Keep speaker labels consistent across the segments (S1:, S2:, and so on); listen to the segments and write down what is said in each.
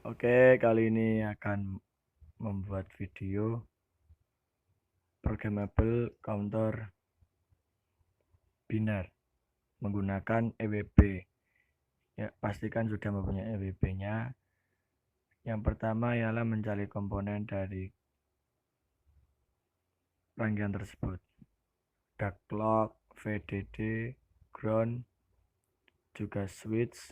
S1: Oke, kali ini akan membuat video programmable counter biner menggunakan EWB. Ya, pastikan sudah mempunyai EWB-nya. Yang pertama ialah mencari komponen dari rangkaian tersebut. Ada clock, VDD, ground, juga switch,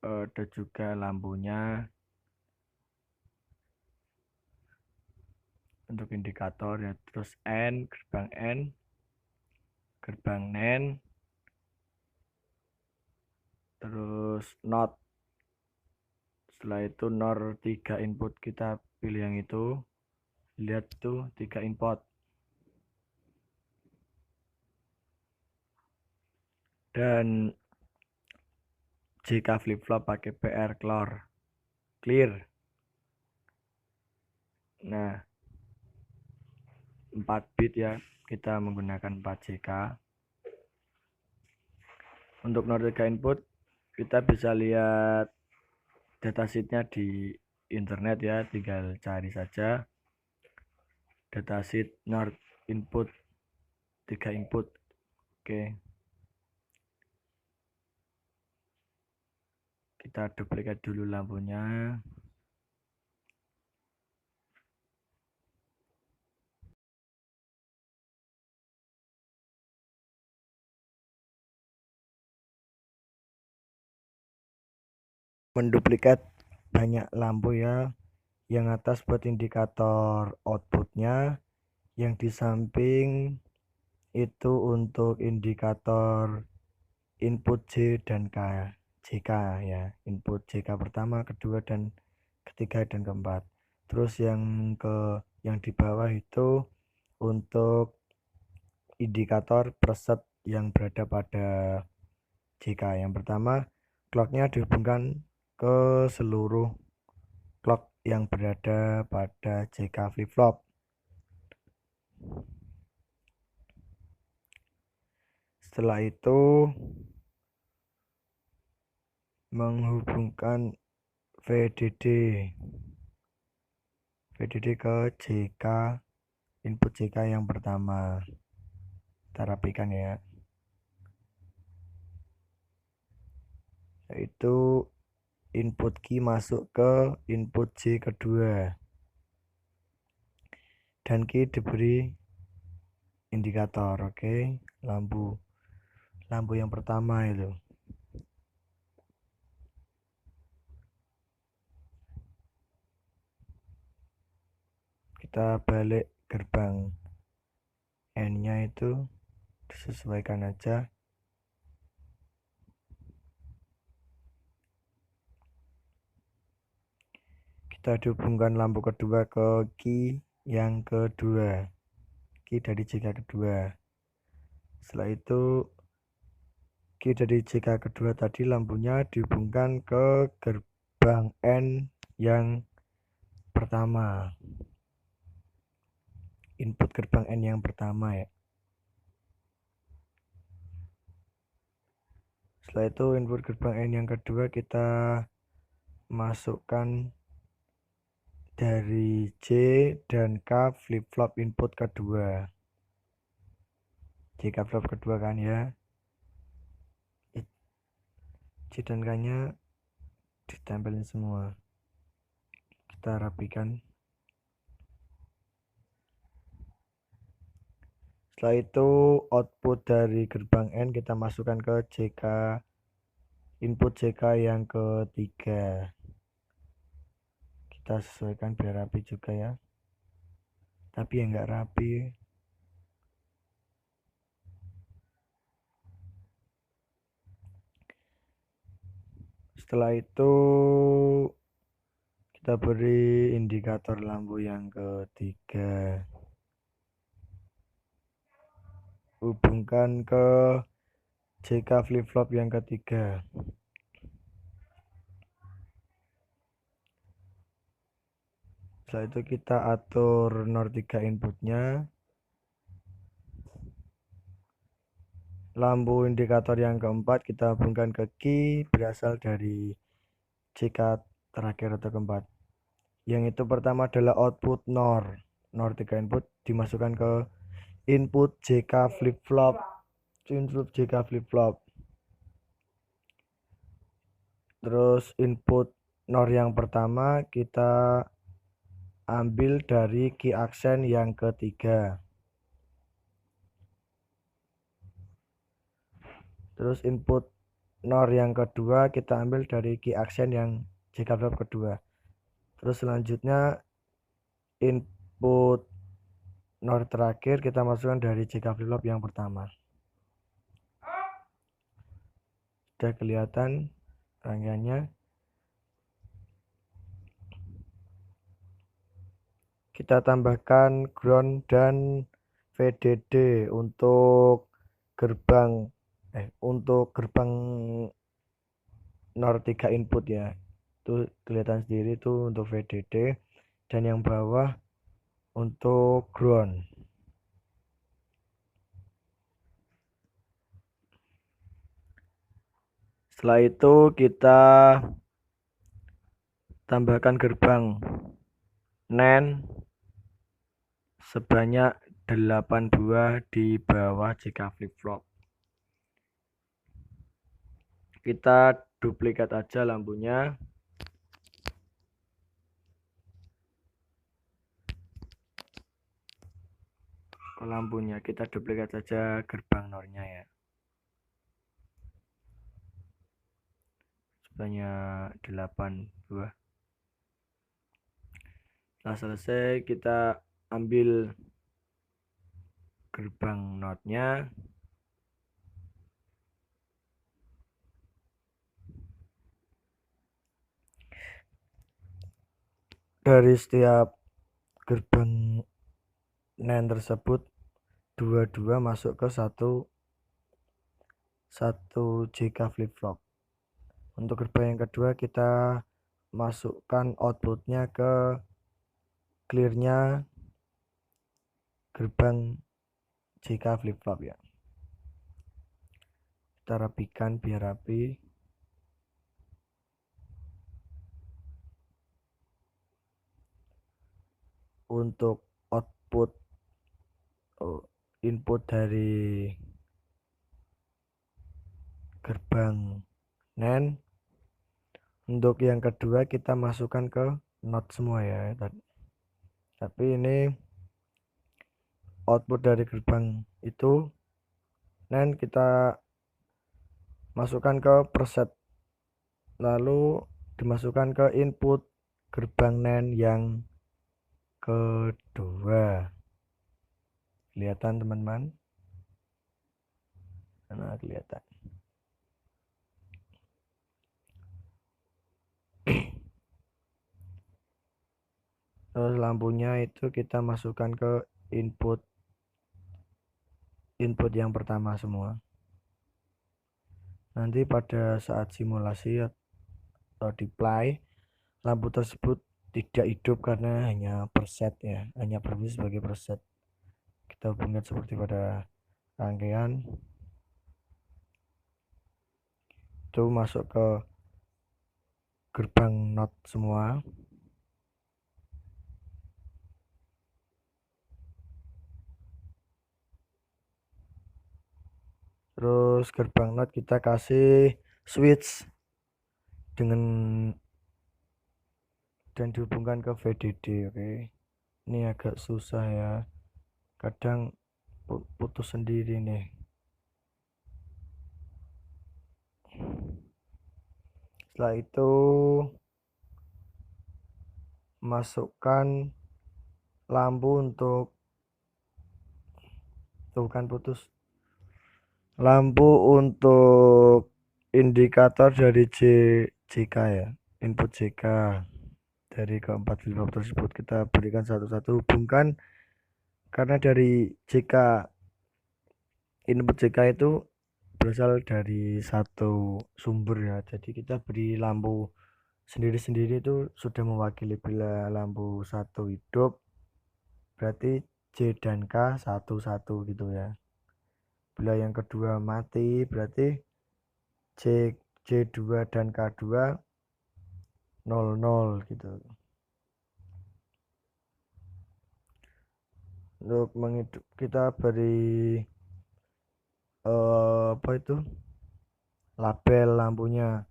S1: ada juga lampunya untuk indikator ya, terus N, gerbang NAND, terus NOT. Setelah itu NOR 3 input, kita pilih yang itu. Lihat tuh 3 input. Dan jika flip flop pakai PR clear. Nah, 4 bit ya, kita menggunakan 4 JK. Untuk NOR 3 input, kita bisa lihat datasheetnya di internet ya, tinggal cari saja datasheet NOR input 3 input. Oke, kita duplikat dulu lampunya. Menduplikat banyak lampu ya, yang atas buat indikator outputnya, yang di samping itu untuk indikator input J dan K, JK ya, input JK pertama, kedua, dan ketiga, dan keempat. Terus yang di bawah itu untuk indikator preset yang berada pada JK. Yang pertama, clocknya dihubungkan ke seluruh clock yang berada pada JK flip flop. Setelah itu menghubungkan VDD ke JK, input JK yang pertama. Kita rapikan ya, yaitu input key masuk ke input J kedua, dan key diberi indikator. Oke, lampu yang pertama itu. Kita balik gerbang N nya itu, disesuaikan aja. Kita dihubungkan lampu kedua ke key yang kedua, key dari JK kedua. Setelah itu key dari JK kedua tadi, lampunya dihubungkan ke gerbang N yang pertama, input gerbang N yang pertama ya. Setelah itu input gerbang N yang kedua kita masukkan dari J dan K flip flop input kedua, JK flip kedua kan ya. J dan K nya ditempelin semua. Kita rapikan. Setelah itu output dari gerbang N kita masukkan ke JK, input JK yang ketiga. Kita sesuaikan biar rapi juga ya, tapi ya nggak rapi. Setelah itu kita beri indikator lampu yang ketiga, hubungkan ke JK flip flop yang ketiga. Setelah itu kita atur NOR 3 inputnya. Lampu indikator yang keempat kita hubungkan ke key berasal dari JK terakhir atau keempat. Yang itu pertama adalah output NOR. NOR 3 input dimasukkan ke input JK flip-flop. Input JK flip-flop. Terus input NOR yang pertama kita ambil dari key aksen yang ketiga. Terus input NOR yang kedua kita ambil dari key aksen yang JK flip kedua. Terus selanjutnya input NOR terakhir kita masukkan dari JK flip yang pertama. Sudah kelihatan rangkaiannya. Kita tambahkan ground dan VDD untuk gerbang NOR 3 input ya. Itu kelihatan sendiri tuh untuk VDD, dan yang bawah untuk ground. Setelah itu kita tambahkan gerbang NAND sebanyak 8 buah di bawah JK flip-flop. Kita duplikat aja lampunya. Lampunya kita duplikat saja gerbang NOR-nya ya. Sebanyak 8 buah. Setelah selesai kita ambil gerbang NOR-nya. Dari setiap gerbang NAND tersebut dua-dua masuk ke satu JK flip-flop. Untuk gerbang yang kedua kita masukkan outputnya ke clearnya gerbang JK flip-flop ya. Kita rapikan biar rapi. Untuk output input dari gerbang NAND, untuk yang kedua kita masukkan ke NOT semua ya. Tapi ini output dari gerbang itu NAND kita masukkan ke preset, lalu dimasukkan ke input gerbang NAND yang kedua. Kelihatan teman-teman? Nah, kelihatan. Terus lampunya itu kita masukkan ke input yang pertama semua. Nanti pada saat simulasi atau deploy, lampu tersebut tidak hidup karena hanya preset ya, hanya berfungsi sebagai preset. Kita hubungkan seperti pada rangkaian. Itu masuk ke gerbang NOT semua. Terus gerbang NOT kita kasih switch dengan dan dihubungkan ke VDD. Oke. Ini agak susah ya. Kadang putus sendiri nih. Setelah itu masukkan lampu untuk bukan putus. Lampu untuk indikator dari JK ya, input JK dari keempat flip-flop tersebut kita berikan satu-satu, hubungkan karena dari JK input JK itu berasal dari satu sumber ya, jadi kita beri lampu sendiri-sendiri itu sudah mewakili. Bila lampu 1 hidup berarti J dan K 1 gitu ya. Bila yang kedua mati berarti J2 dan K2 00 gitu. Untuk menghidup kita beri apa itu label lampunya.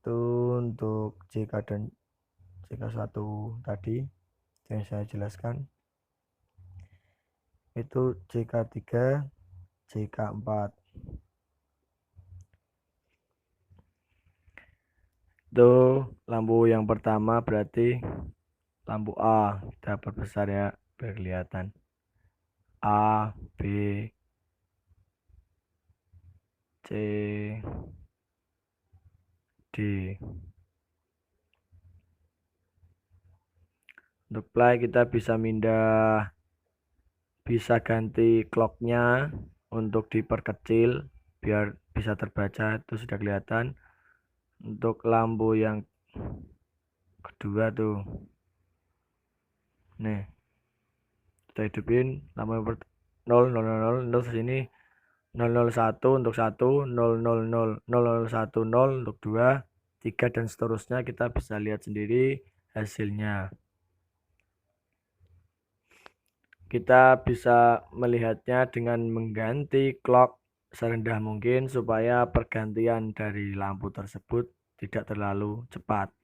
S1: Itu untuk JK dan JK1 tadi yang saya jelaskan. Itu JK3, JK4. Itu lampu yang pertama berarti lampu A. Kita perbesar ya biar kelihatan. A, B, C, D. Untuk play kita bisa pindah, bisa ganti clocknya untuk diperkecil biar bisa terbaca, itu sudah kelihatan. Untuk lampu yang kedua tuh, nih kita hidupin lampu 0 0 0 0 sini 001 untuk 1, 000 001 0 untuk 2, 3 dan seterusnya. Kita bisa lihat sendiri hasilnya. Kita bisa melihatnya dengan mengganti clock serendah mungkin supaya pergantian dari lampu tersebut tidak terlalu cepat.